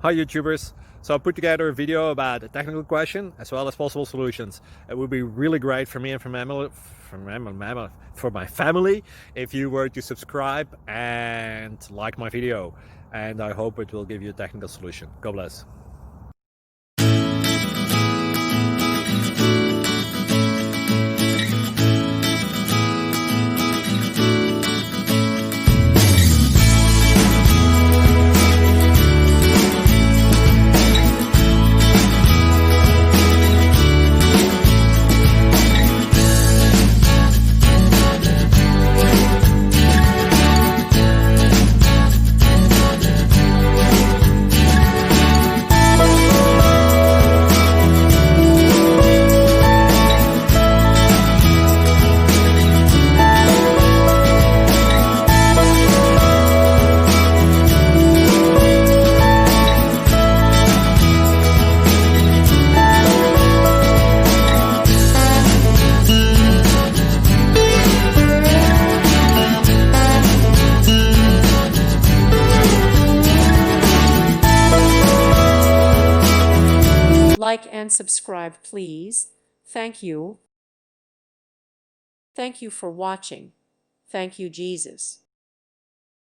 Hi YouTubers! So I put together a video about a technical question as well as possible solutions. It would be really great for me and for my family if you were to subscribe and like my video, and I hope it will give you a technical solution. God bless. Like and subscribe, please. Thank you. Thank you for watching. Thank you, Jesus.